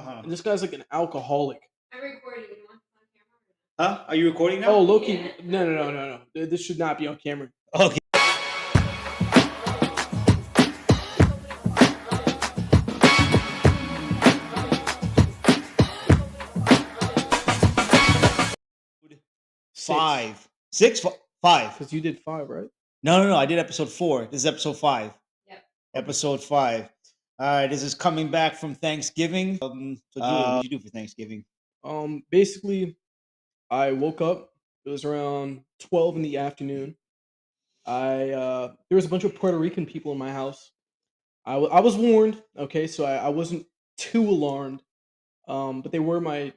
Uh-huh. and this guy's like an alcoholic. I'm recording. You want this on camera? Huh? Are you recording Oh, now? Loki, Yeah. no. This should not be on camera. Okay. Six, Five. Six? Five. because you did 5, right? No. I did episode 4. This is episode 5. Yep. Episode 5. All right. This is coming back from Thanksgiving. So, Julian, what did you do for Thanksgiving? Basically, I woke up. It was around 12 in the afternoon. There was a bunch of Puerto Rican people in my house. I was warned, okay, so I wasn't too alarmed. But they were my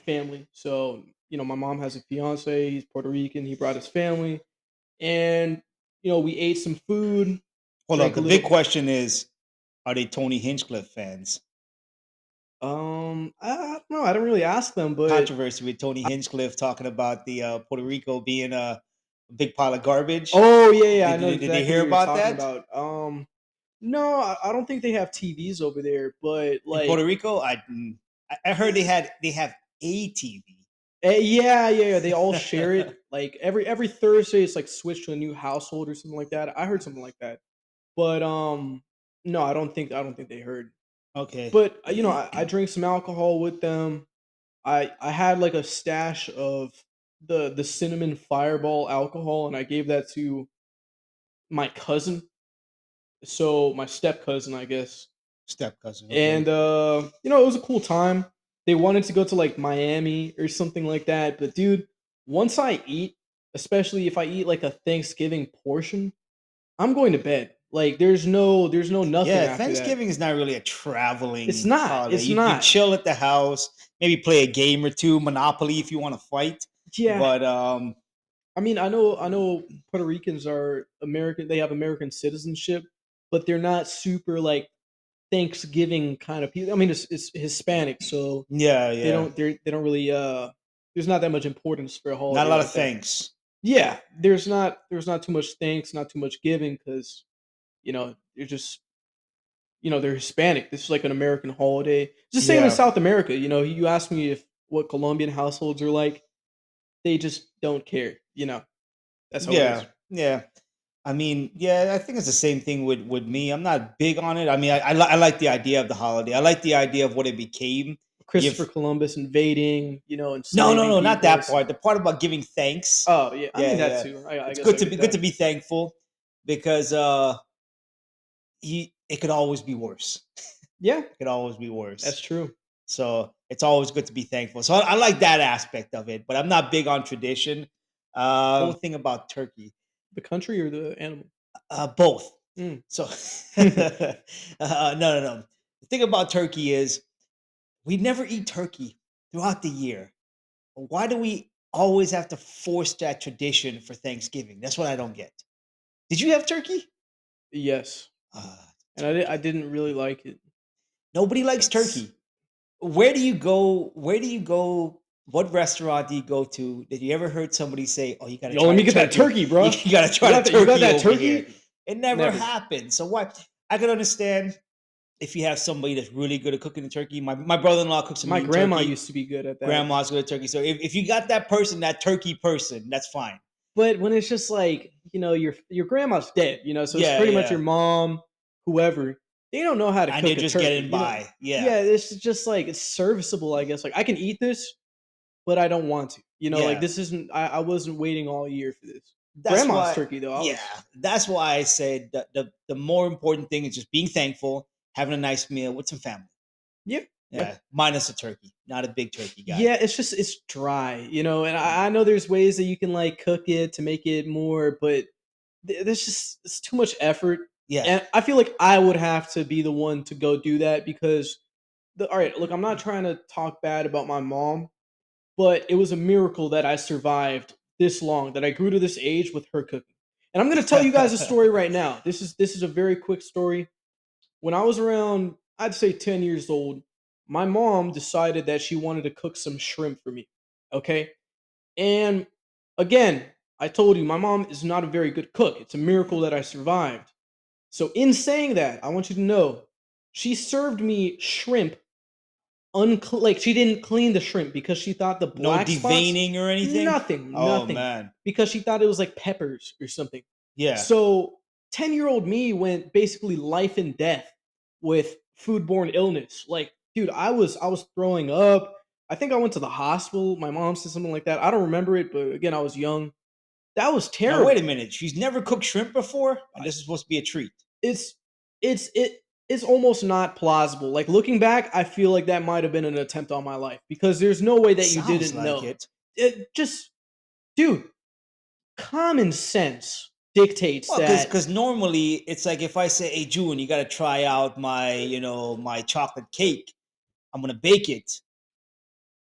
family. So my mom has a fiance. He's Puerto Rican. He brought his family, and we ate some food. Hold on. Drank a The little. big question is, are they Tony Hinchcliffe fans? I don't know. I don't really ask them, but Controversy with Tony Hinchcliffe talking about the Puerto Rico being a big pile of garbage. oh yeah, I know Did they exactly hear what you're about talking that? about. No, I don't think they have TVs over there, but In Puerto like, Rico, I heard they have a TV. yeah, they all share it. Like every Thursday, it's like switch to a new household or something like that. I heard something like that, but no, I don't think they heard. Okay. But I drank some alcohol with them. I had like a stash of the cinnamon fireball alcohol, and I gave that to my cousin. So my step cousin, I guess. Step cousin. And Okay. it was a cool time. They wanted to go to like Miami or something like that, but dude, once I eat, especially if I eat like a Thanksgiving portion, I'm going to bed. Like there's no nothing Yeah, after that. Thanksgiving is not really a It's traveling not. holiday. It's You not. chill at the house, maybe play a game or two, Monopoly if you want to fight. Yeah. But I mean, I know Puerto Ricans are American. They have American citizenship, but they're not super like Thanksgiving kind of people. I mean, it's Hispanic, so yeah, they yeah. don't they don't really there's not that much importance for a Not a holiday lot of like that. thanks. Yeah, there's not too much thanks, not too much giving because you're just they're Hispanic. This is like an American holiday. It's the same in Yeah. South America. You ask me if what Colombian households are like, they just don't care. That's how it Yeah. is. Yeah. I mean, yeah, I think it's the same thing with me. I'm not big on it. I mean, I like the idea of the holiday. I like the idea of what it became. Christopher If Columbus invading, no, enslaving not people. that part. The part about giving thanks. Oh yeah, I mean Yeah, that yeah. too. I It's guess I get good to that. be thankful because it could always be worse. Yeah, It could always be worse. that's true. So it's always good to be thankful. So I like that aspect of it, but I'm not big on tradition. Whole thing about turkey, The country or the animal? both. Mm. So no. The thing about turkey is we never eat turkey throughout the year. Why do we always have to force that tradition for Thanksgiving? That's what I don't get. Did you have turkey? Yes, Uh, and I didn't really like it. Nobody likes It's turkey. Where do you go? Where do you go? What restaurant do you go to? Did you ever heard somebody say, "Oh, you got to yo, try let the me get that turkey. turkey, You, bro. got to try the You got turkey that over here"? turkey? It never Never. happened. So why? I can understand if you have somebody that's really good at cooking the turkey. My brother-in-law cooks some My mean grandma turkey. used to be good at that. Grandma's good at turkey. So if you got that person, that turkey person, that's fine. But when it's just like your grandma's dead, so it's Yeah, pretty much yeah. your mom, whoever. They don't know how to And they're cook a just turkey. getting by. Yeah, Yeah, it's just like it's serviceable, I guess. Like I can eat this, but I don't want to. Like yeah. this isn't. I wasn't waiting all year for this. That's Grandma's why. turkey though. I Yeah, was. that's why I said the more important thing is just being thankful, having a nice meal with some family. Yeah. Yeah. Yeah, minus a turkey. Not a big turkey guy. Yeah, it's dry, and I know there's ways that you can like cook it to make it more, but there's just it's too much effort, Yeah. and I feel like I would have to be the one to go do that because all right, look, I'm not trying to talk bad about my mom, but it was a miracle that I survived this long, that I grew to this age with her cooking. And I'm going to tell you guys a story right now. This is a very quick story. When I was around, I'd say 10 years old, my mom decided that she wanted to cook some shrimp for me. Okay? And again, I told you my mom is not a very good cook. It's a miracle that I survived. So in saying that, I want you to know she served me shrimp like she didn't clean the shrimp because she thought the No black spots, deveining or anything? nothing, Oh, nothing, man. because she thought it was like peppers or something. Yeah. So 10-year-old me went basically life and death with foodborne illness. Like, dude, I was throwing up. I think I went to the hospital. My mom said something like that. I don't remember it, but again, I was young. That was Now, wait a terrible. minute. She's never cooked shrimp before? And this is supposed to be a treat. It's it's almost not plausible. Like looking back, I feel like that might have been an attempt on my life because there's no way that you Sounds didn't like know. it. It just, dude, common sense dictates Well, that. because normally it's like if I say, "Hey, June, you got to try out my my chocolate cake. I'm gonna bake it."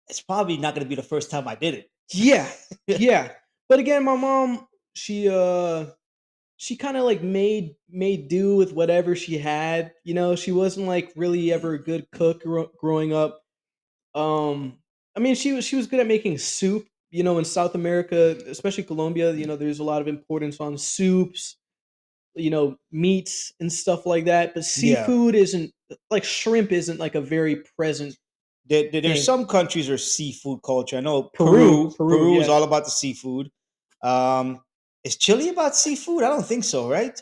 It's probably not gonna be the first time I did Yeah, it. yeah. But again, my mom, she kind of like made do with whatever she had. She wasn't like really ever a good cook growing up. Um, I mean, she was good at making soup. In South America, especially Colombia, there's a lot of importance on soups, meats and stuff like that. But Yeah, seafood isn't like shrimp isn't like a very present there's thing. some countries are seafood culture. I know Peru, Peru. Peru, Peru is yeah. all about the seafood. Um, is Chile about seafood? I don't think so, right?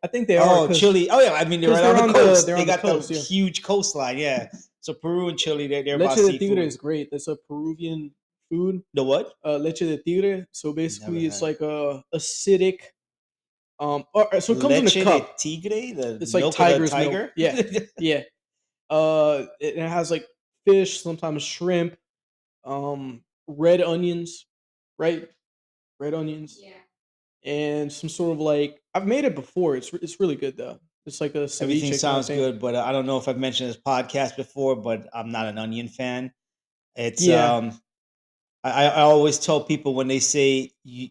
I think they are Oh, because Chile. Oh, yeah. I mean, they're right on they're the on the coast. they're They on the got the coast. Yeah, huge coastline. Yeah. So Peru and Chile, they're leche about de tigre seafood. is great. That's a Peruvian food. The what? Leche de tigre. So Never basically, it's had like a acidic. So it comes in a leche de cup. tigre, the It's like milk of the tiger's milk. tiger. Yeah, yeah. It has like fish, sometimes shrimp, red onions, right? Red onions, and some sort of like I've made it before. It's really good though. It's like a Everything ceviche kind of sounds thing. good, but I don't know if I've mentioned this podcast before, but I'm not an onion fan. It's Yeah. I always tell people when they say you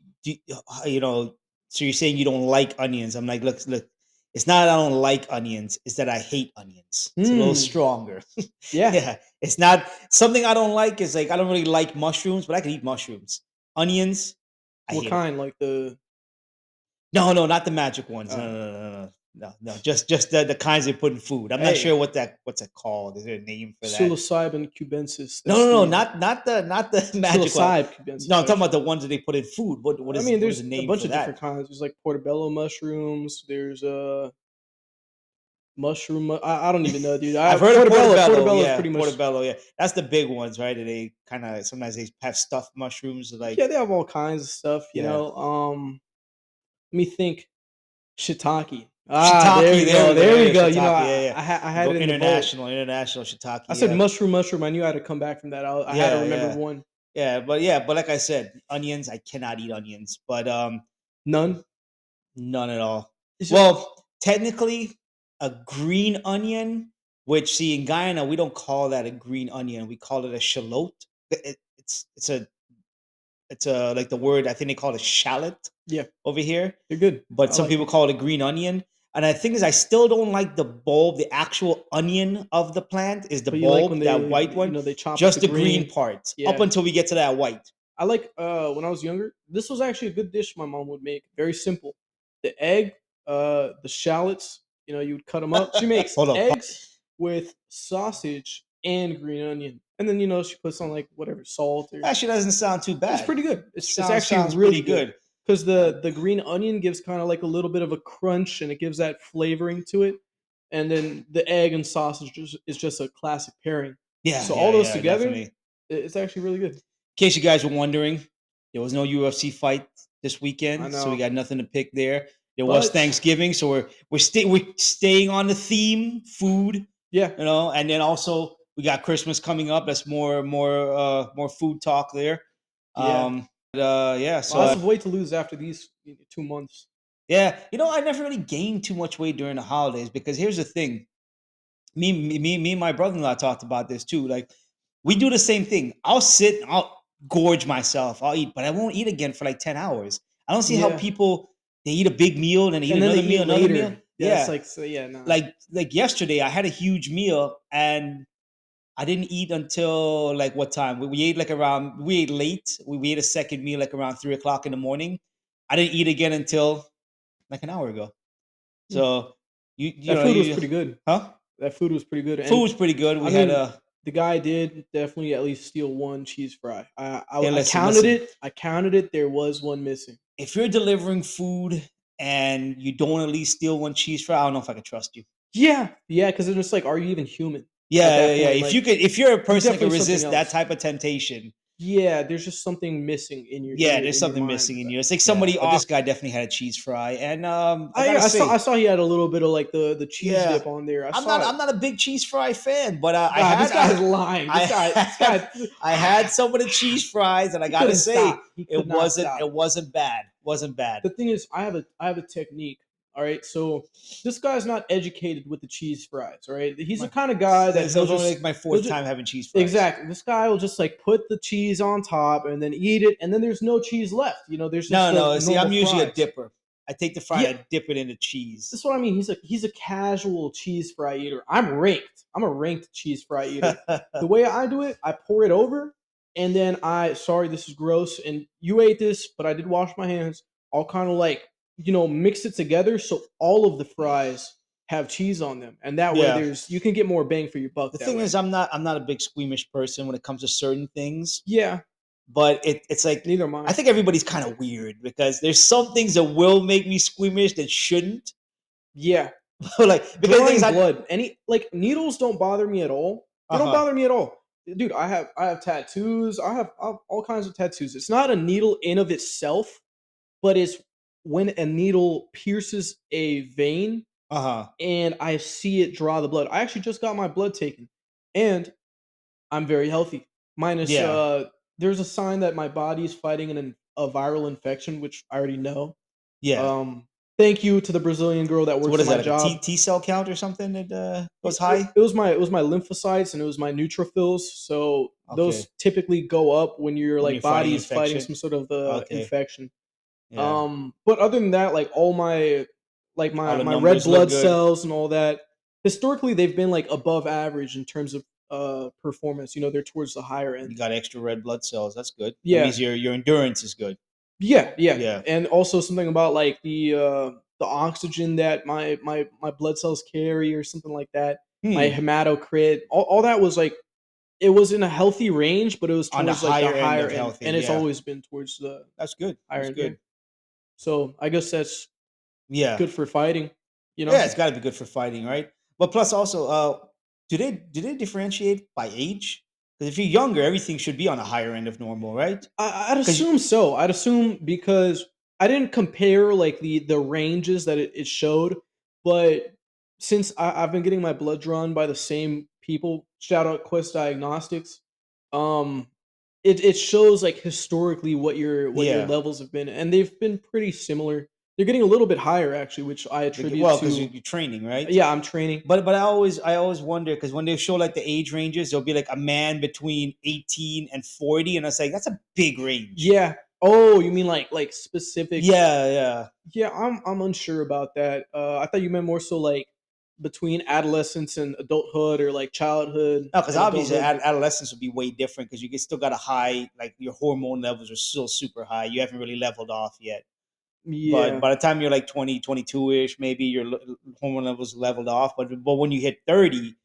know, so you're saying you don't like onions. I'm like, look, it's not that I don't like onions, it's that I hate onions. It's a little Hmm. stronger. Yeah. Yeah. It's not something I don't like is like I don't really like mushrooms, but I can eat mushrooms. Onions, I What hate them. kind? Like the No, no, not the magic ones. No, uh, no, no, no, no. No, no, just the kinds they put in food. I'm not sure hey, what's it called. Is there a name for that? psilocybin cubensis. No, That's no, no, the not the magic one. psilocybe No, cubensis I'm talking about actually. the ones that they put in food. I mean, What is there's the a name bunch for of different that? kinds. There's like portobello mushrooms. There's mushroom. I don't even know, dude. I've heard of Portobello. portobello. Portobello is Yeah, pretty much. portobello. Yeah, that's the big ones, right? They kind of sometimes they have stuffed mushrooms. Like Yeah, they have all kinds of stuff. yeah, Let me think. Shiitake. Ah, there shiitake. we There go. we go. There we Yeah, go. shiitake. Yeah, yeah. I We had go it in the boat. international shiitake. I said Yeah, mushroom. I knew I had to come back from that. I had to yeah, remember yeah, one. but like I said, onions. I cannot eat onions, but None. none at all. It's just Well, technically, a green onion, which see in Guyana we don't call that a green onion. We call it a shallot. It's a like the word I think they call it a shallot yeah, over here, they're good. but I some like people them. call it a green onion. And the thing is, I still don't like the bulb. The actual onion of the plant is the But you like when bulb, that white one. they chop up the Just the green green. part up Yeah. until we get to that white. I like when I was younger. This was actually a good dish my mom would make. Very simple. The egg, the shallots. You would cut them up. She makes Hold up. eggs with sausage and green onion, and then she puts on like whatever salt or. Actually, doesn't sound too It's bad. pretty good. It's actually Sounds really pretty good good. because Uh, the green onion gives kind of like a little bit of a crunch and it gives that flavoring to it, and then the egg and sausage is just a classic pairing. yeah, So all yeah, those yeah, together, definitely. it's actually really good. In case you guys were wondering, there was no UFC fight this I weekend, so we know, got nothing to pick there. There was but Thanksgiving, so we're staying on the theme, food, yeah, and then also we got Christmas coming up. That's more food talk there. yeah. Yeah, Lots of weight to lose after these 2 months. yeah, I never really gained too much weight during the holidays because here's the thing. Me and my brother-in-law talked about this too. Like we do the same thing. I'll gorge myself, I'll eat, but I won't eat again for like 10 hours. I don't see how Yeah, people they eat a big meal and then they eat and then they another eat meal, another meal. later. Yeah, it's Yeah. like so. Yeah, no. Like yesterday I had a huge meal and I didn't eat until like what time? We ate like around we ate late. We ate a second meal like around 3 o'clock in the morning. I didn't eat again until like an hour ago. Hmm. So you That food was you pretty good. huh? That food was pretty good, Food and was pretty good. I We had mean, a The guy did definitely at least steal one cheese fry. Hey, I listen, counted listen. it. I counted it. There was one missing. If you're delivering food and you don't at least steal one cheese fry, I don't know if I can trust you. Yeah, yeah. Because it's just like, are you even human at Yeah, yeah, that yeah. point? If you Like, could, if you're a there's person that can definitely something resist that else. type of temptation, Yeah, there's just something missing in your yeah, there's in your something mind missing with in that. you. It's like Yeah, somebody but this off. Guy definitely had a cheese fry, and I I gotta I say, saw he had a little bit of like the cheese yeah, dip on there. I I'm saw not, it. I'm not a big cheese fry fan, but Nah, this guy is lying. I This guy, had, I had some of the cheese fries, and I he gotta couldn't say, stop. He could not stop. it wasn't bad, wasn't bad. The thing is, I have a technique. All right, so this guy's not educated with the cheese fries. All right, he's the My, kind of guy that this was only like my he'll fourth just time having cheese fries. exactly. This guy will just like put the cheese on top and then eat it, and then there's no cheese left. There's just No, the no. See, normal I'm usually a fries. dipper. I take the fry Yeah, and I dip it into cheese. that's what I mean. He's a casual cheese fry eater. I'm ranked. I'm a ranked cheese fry eater. The way I do it, I pour it over, and then sorry, this is gross, and you ate this, but I did wash my hands. I'll kind of like mix it together so all of the fries have cheese on them, and that way Yeah. you can get more bang for your The buck that thing way. is, I'm not a big squeamish person when it comes to certain things, Yeah, but it's like neither am I I. think everybody's kind of weird because there's some things that will make me squeamish that shouldn't. Yeah, Like because the thing is, drawing I blood. Any like needles don't bother me at all. They don't huh bother me at all. Dude, I have tattoos. I have all kinds of tattoos. It's not a needle in of itself, but it's when a needle pierces a vein huh and I see it draw the blood. I actually just got my blood taken and I'm very healthy. Minus yeah there's a sign that my body is fighting a viral infection, which I already know. yeah. Um Thank you to the Brazilian girl that So what works at is that, my like a job. T cell count or something that It, goes high? it was my lymphocytes and it was my neutrophils. So Okay, those typically go up when your when you're like fighting body is fighting infection. some sort of Okay, infection. yeah. But other than that, like all my All the my red numbers look blood good. cells and all that, historically they've been like above average in terms of performance. They're towards the higher You end. got extra red blood cells. That's good. That Yeah, means your endurance is good. yeah, yeah, Yeah. and also something about like the oxygen that my blood cells carry or something like that. My Hmm. hematocrit, all that was like it was in a healthy range, but it was On the towards like the higher end higher of end, healthy. and it's Yeah. always been towards the That's good. higher That's end. Yeah. good. So I guess that's Yeah. good for fighting. You Yeah, know, it's got to be good for fighting, right? But plus also, do they differentiate by age? Because if you're younger, everything should be on the higher end of normal, right? I'd Because assume so. I'd assume because I didn't compare like the ranges that it showed, but since I've been getting my blood drawn by the same people, shout out Quest Diagnostics, um, it shows like historically what your yeah, levels have been, and they've been pretty similar. They're getting a little bit higher actually, which I attribute well, because to you're training, right? yeah, I'm training. But I always wonder because when they show like the age ranges, there'll be like a man between 18 and 40, and I was like, that's a big range. Yeah. Oh, you mean like specific? Yeah, yeah. Yeah, I'm unsure about that. I thought you meant more so like between adolescence and adulthood, or like childhood No, because and obviously adulthood. adolescence would be way different because you get still got a high, like your hormone levels are still super high. You haven't really leveled off yet. But Yeah, by the time you're like 20, 22 ish, maybe your hormone levels leveled off. But when you hit 30,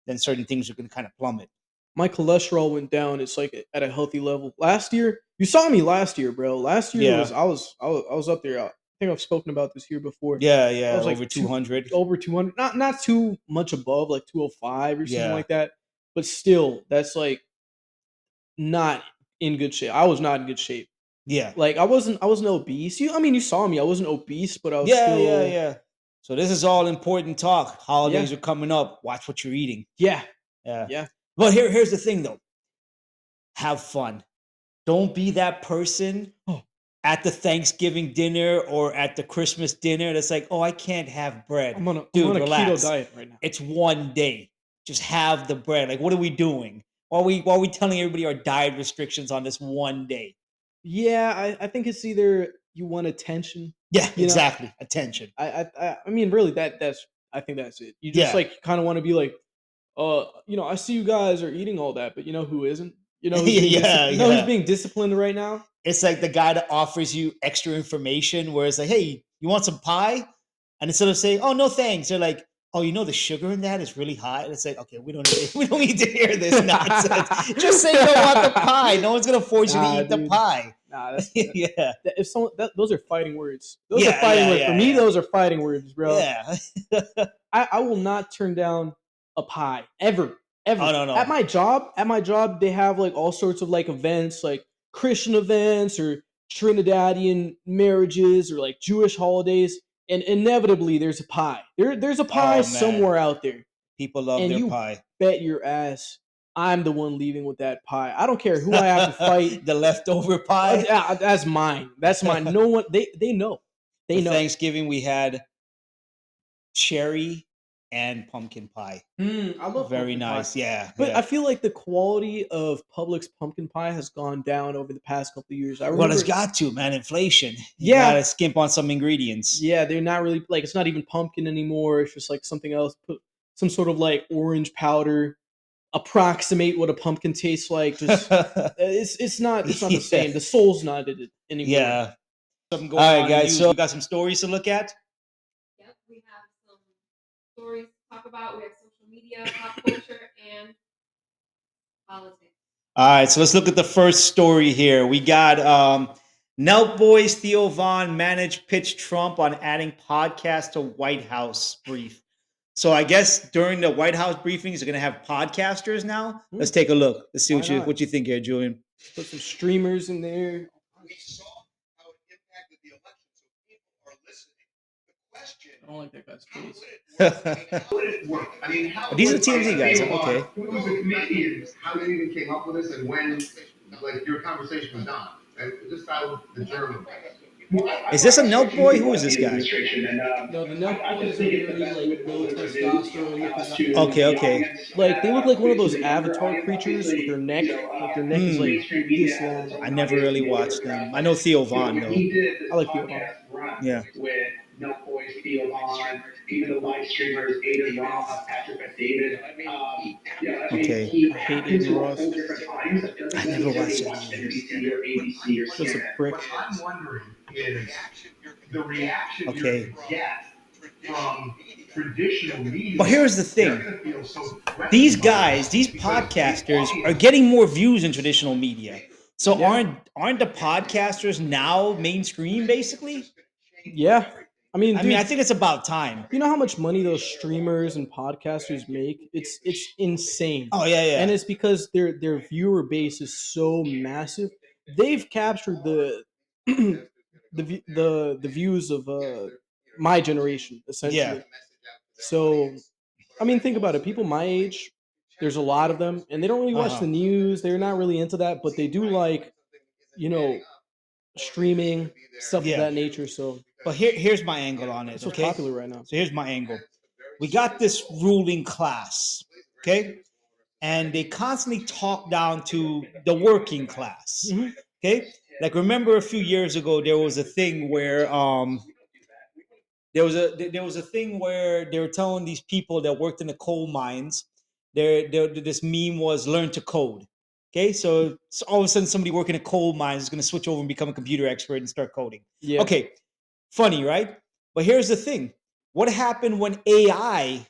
then certain things are going to kind of plummet. my cholesterol went down. It's like at a healthy level. Last year, you saw me last year, bro. Last year Yeah, was I was up there. I think I've spoken about this here before. yeah, I yeah. was Over like two hundred. over 200, not too much above like 205 or something Yeah, like that, but still, that's like not in good shape. I was not in good shape. yeah, Like I wasn't obese. I mean, you saw me. I wasn't obese, but I was yeah, yeah, still yeah. So this is all important talk. yeah, Holidays are coming up. Watch what you're eating. yeah, Yeah. yeah. But here's the thing though. Have fun. Don't be that person Oh, at the Thanksgiving dinner or at the Christmas dinner that's like, oh, I can't have bread. I'm Dude, on a keto relax. diet right now. It's one day. Just have the bread. Like, what are we doing? Why are we telling everybody our diet restrictions on this one day? Yeah, I think it's either you want attention, Yeah, you know. exactly. Attention. I mean, really, that's I think that's it. You just Yeah. like kind of want to be like, I see you guys are eating all that, but you know who isn't? You know who's being Yeah, You know who's yeah. being disciplined right now? It's like the guy that offers you extra information where it's like, hey, you want some pie? And instead of saying, oh, no, thanks, they're like, oh, you know the sugar in that is really high. And it's like, okay, we don't need we don't need to hear this nonsense. Just say you don't want the pie. No one's gonna force you to Nah, eat the dude. pie. Nah, Yeah, if someone those are fighting words. Those are yeah, fighting yeah, words. For yeah, me, yeah, those are fighting words, bro. yeah. I will not turn down a pie ever, ever. Oh no, no. At my job, they have like all sorts of like events, like Christian events or Trinidadian marriages or like Jewish holidays, and inevitably there's a pie. There's a pie Oh man, somewhere out there, people love and their you pie. bet your ass I'm the one leaving with that pie. I don't care who I have to fight. The leftover pie. That's mine. That's mine. No one. They know. For They know. Thanksgiving, we had cherry and pumpkin pie. I love Very pumpkin pie. nice. Yeah, But I yeah. feel like the quality of Publix pumpkin pie has gone down over the past couple of years. I Well, it's remember, got to, man. Inflation. You yeah, gotta skimp on some ingredients. yeah, they're not really like it's not even pumpkin anymore. It's just like something else. Put some sort of like orange powder, approximate what a pumpkin tastes like. Just it's not the Yeah, same. The soul's not in it anymore. yeah. Something All going right, on in guys. news. So We got some stories to look at. Yep, we have some stories to talk about. We have social media, pop culture, and politics. All right, so let's look at the first story here. We got Nelk Boys Theo Von managed pitch Trump on adding podcast to White House brief. So I guess during the White House briefings, they're gonna have podcasters now. hmm, Let's take a look. Let's see why what you not? what you think here, Julian. Put some streamers in there. I don't like that guy's face. These are TMZ guys. Okay. Who was the comedians? How they even came up with this, and when, like, your conversation was done? And just out the German. Is this a Nelk boy? Who is this guy? No, the Nelk boys are very like low testosterone looking guys. Okay, okay. Like they look like one of those avatar creatures with their neck. Like their neck is like this long. I never really watched them. I know Theo Von though. I like Theo Von. Yeah. With No Boys, Theo on, even the live streamers, Aiden Ross, Patrick Bet David. Yeah, I mean, Okay. he I hate happens Aiden to Ross. whole different times. It doesn't I never watched necessarily it watch either. NBC or ABC or Just a CNN. brick. What I'm wondering is the reaction Okay. you're gonna get from traditional media. But here's the They're thing. gonna feel so threatened These by guys, this these because the podcasters are audience- getting more views in traditional media. So Yeah. aren't the podcasters now mainstream basically? Yeah. I mean, I dude, mean, I think it's about time. you know how much money those streamers and podcasters make? It's insane. Oh yeah, And yeah. it's because their viewer base is so massive. They've captured the the views of my generation Yeah. essentially. So I mean, think about it. People my age, there's a lot of them, and they don't really watch the Uh-huh. news. They're not really into that, but they do like, you know, streaming stuff of Yeah. that nature. So But here's my angle on it, that's what's okay? popular right now. So here's my angle. We got this ruling class, okay? And they constantly talk down to the working class. Mhm. Okay? Like remember a few years ago there was a thing where there was a thing where they were telling these people that worked in the coal mines, this meme was learn to code. Okay, so all of a sudden somebody working in coal mines is going to switch over and become a computer expert and start coding. Yeah. Okay, funny, right? But here's the thing: what happened when AI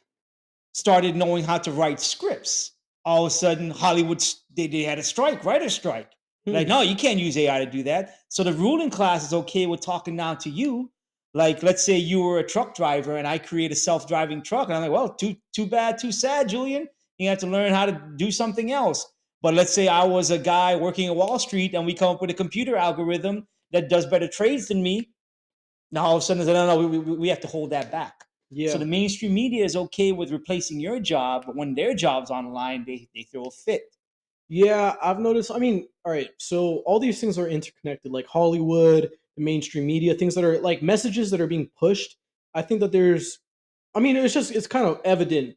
started knowing how to write scripts? All of a sudden, Hollywood they had a strike, writer strike. Like, Hmm. no, you can't use AI to do that. So the ruling class is okay with talking down to you. Like, let's say you were a truck driver and I create a self-driving truck, and I'm like, well, too bad, too sad, Julian. You have to learn how to do something else. But let's say I was a guy working at Wall Street and we come up with a computer algorithm that does better trades than me. Now all of a sudden, no, we have to hold that back. So Yeah. the mainstream media is okay with replacing your job, but when their job's on the line, they throw a fit. Yeah, I've noticed. I mean, all right, so all these things are interconnected, like Hollywood, the mainstream media, things that are like messages that are being pushed. I think that I mean, it's kind of evident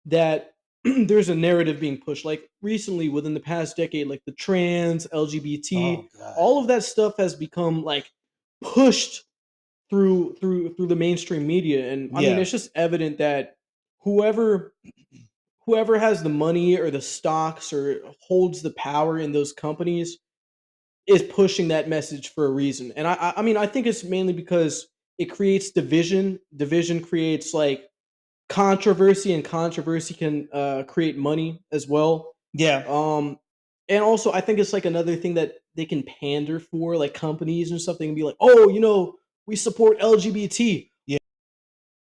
that there's a narrative being pushed. Like recently, within the past decade, like the trans, LGBT, Oh God. all of that stuff has become like pushed through the mainstream media. And I mean, Yeah. it's just evident that whoever whoever has the money or the stocks or holds the power in those companies is pushing that message for a reason. And I mean, I think it's mainly because it creates division. Division creates like controversy, and controversy can create money as well. Yeah. Um, and also, I think it's like another thing that they can pander for, like companies and stuff. They can be like, "Oh, we support LGBT." Yeah.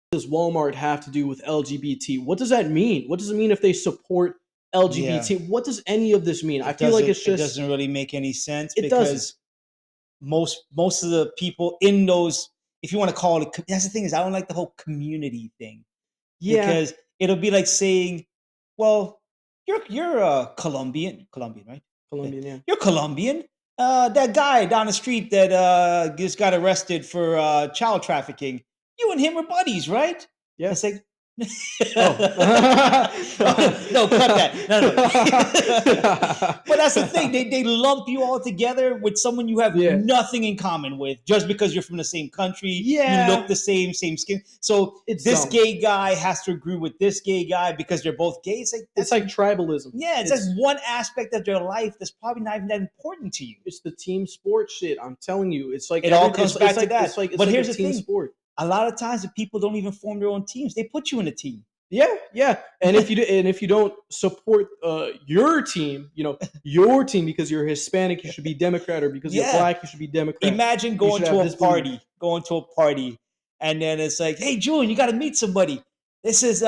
What does Walmart have to do with LGBT? What does that mean? What does it mean if they support Yeah. LGBT? What does any of this mean? I feel like it's It just doesn't really make any sense it doesn't. because most of the people in those, if you want to call it, that's the thing is I don't like the whole community thing Yeah, because it'll be like saying, well, you're a Colombian, right? Yeah. Colombian. Yeah, You're Colombian. That guy down the street that just got arrested for child trafficking. You and him are buddies, right? yeah. It's like, Oh, no, cut that. No. But that's the thing. They lump you all together with someone you have Yeah. nothing in common with just because you're from the same country. Yeah. You look the same skin. So It's this dumb. gay guy has to agree with this gay guy because they're both gay. It's like tribalism. yeah, it's like one aspect of their life that's probably not even that important to you. It's the team sport shit. I'm telling you, it's like It all comes it's back to like, that. It's like, But like here's a the team thing. sport. A lot of times the people don't even form their own teams. They put you in a team. Yeah, yeah. And if you don't support your team, your team because you're Hispanic, you should be Democrat, or because you're Yeah. Black, you should be Democrat. Imagine going should to have a this belief. party, and then it's like, "Hey, June, you got to meet somebody. This is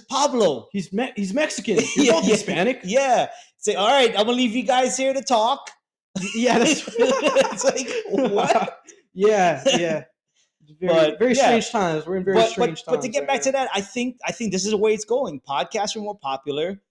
Pablo. He's Mexican. You're both Hispanic. Yeah. Say, all right, I'm gonna leave you guys here to talk. Yeah, that's It's like what? Yeah, yeah. Very yeah. strange times. We're in very strange times. But to get back to that, I think this is the way it's going. Podcasts are more popular.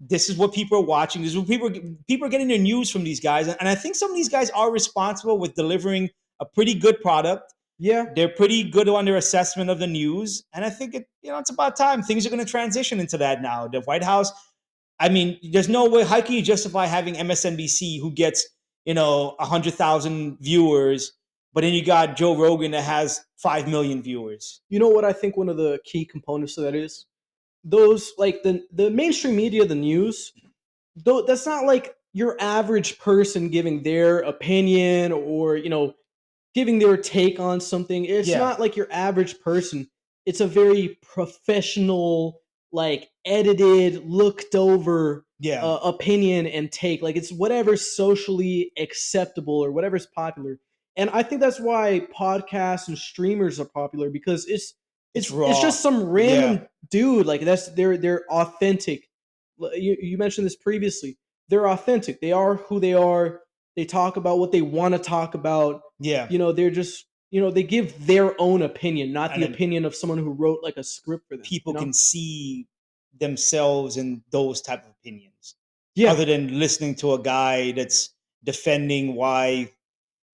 This is what people are watching. This is what people are getting their news from these guys, and I think some of these guys are responsible with delivering a pretty good product. Yeah, They're pretty good on their assessment of the news, and I think it's about time things are going to transition into that now. The White House, I mean, there's no way. How can you justify having MSNBC who gets 100,000 viewers, but then you got Joe Rogan that has 5 million viewers? you know what I think one of the key components of that is those, like the mainstream media, the news. Though that's not like your average person giving their opinion, or giving their take on something. It's Yeah. not like your average person. It's a very professional, like edited, looked over Yeah, opinion and take. Like it's whatever's socially acceptable or whatever's popular. And I think that's why podcasts and streamers are popular, because it's raw. it's just some random dude. Like they're authentic. You mentioned this previously. They're authentic. They are who they are. They talk about what they want to talk about. Yeah, They're just they give their own opinion, not And the then opinion of someone who wrote like a script for them. people can see themselves in those type of opinions. Yeah, Other than listening to a guy that's defending why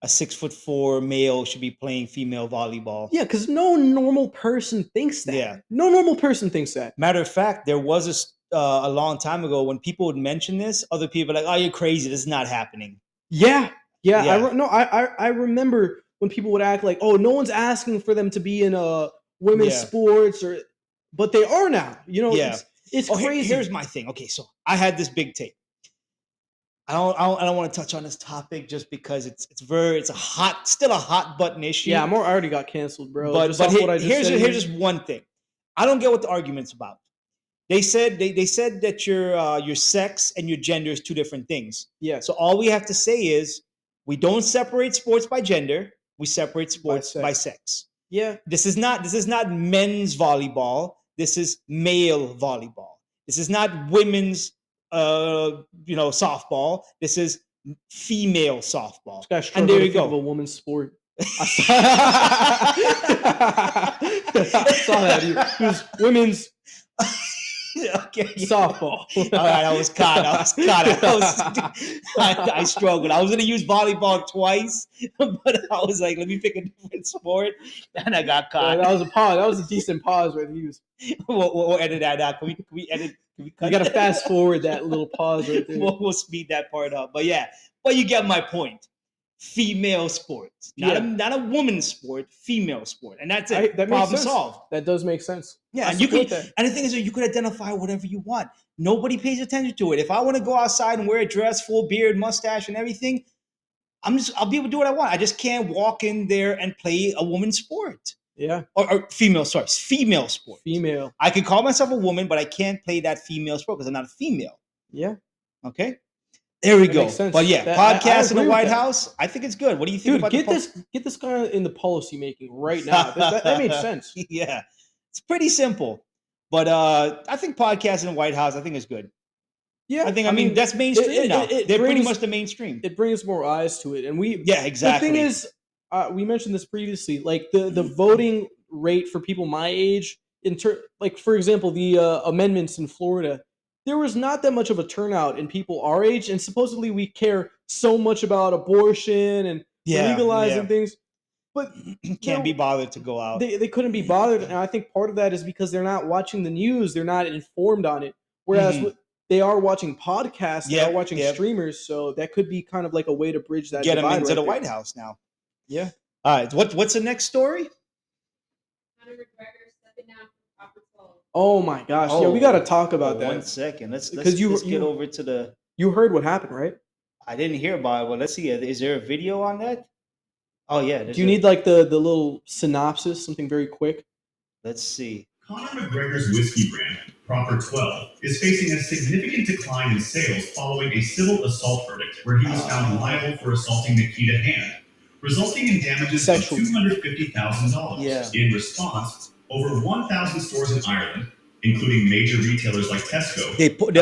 a 6'4" male should be playing female volleyball. yeah, because no normal person thinks that. Yeah. No normal person thinks that. Matter of fact, there was a long time ago when people would mention this, other people are like, "Oh, you're crazy. This is not happening." Yeah, yeah. Yeah. I remember when people would act like, oh, no one's asking for them to be in women's Yeah. sports, but they are now. Yeah. It's Oh, crazy. here's my thing. Okay, so I had this big take. I don't want to touch on this topic just because it's still a hot button issue. Yeah, I already got canceled, bro. But Just off what I just here's said. just one thing. I don't get what the argument's about. They said that your sex and your gender is two different things. Yeah. So all we have to say is we don't separate sports by gender. We separate sports by sex. Yeah. This is not men's volleyball. This is male volleyball. This is not women's softball. This is female softball. And there you go. Of a woman's sport. I saw that. It was women's okay. softball. All right, I was caught. I struggled. I was going to use volleyball twice, but I was like, let me pick a different sport, and I got caught. Yeah, that was a pause. That was a decent pause right there. We'll edit that out. Can we edit? You got to fast forward that little pause right there. We'll speed that part up. But yeah, you get my point. Female sports, not a woman's sport, female sport, and that's it. That Problem makes sense. solved. That does make sense. Yeah, and and the thing is that you could identify whatever you want. Nobody pays attention to it. If I want to go outside and wear a dress, full beard, mustache, and everything, I'll be able to do what I want. I just can't walk in there and play a woman's sport. Yeah. or female. Sorry, female sport. Female. I can call myself a woman, but I can't play that female sport because I'm not a female. Yeah. Okay, there we That go. makes sense. But yeah, I podcast in the agree with White that. House. I think it's good. What do you think Dude, about get this guy in the policy making right now. That made sense. Yeah, it's pretty simple. But I think podcast in the White House. I think is good. Yeah. I mean that's mainstream now. It They're pretty brings much the mainstream. it brings more eyes to it, and Yeah, exactly. The thing is, we mentioned this previously. Like the voting rate for people my age, like for example, the amendments in Florida, there was not that much of a turnout in people our age, and supposedly we care so much about abortion and Yeah, legalizing things, but can't be bothered to go out. they couldn't be bothered, and I think part of that is because they're not watching the news, they're not informed on it. Whereas they are watching podcasts, they are watching streamers, so that could be kind of like a way to bridge that Get them divide into the there. White House now. Yeah. All right. What's the next story? Conor McGregor stepping down from Proper 12. Oh my gosh! Yeah, we got to talk about that. 1 second. Let's you get over to the. You heard what happened, right? I didn't hear about it. Well, let's see. Is there a video on that? Oh yeah. Do you need like the little synopsis, something very quick? Let's see. Conor McGregor's whiskey brand, Proper 12, is facing a significant decline in sales following a civil assault verdict where he was found liable for assaulting Nikita Hand, resulting in damages of $250,000. Yeah. In response, over 1,000 stores in Ireland, including major retailers like Tesco, They pulled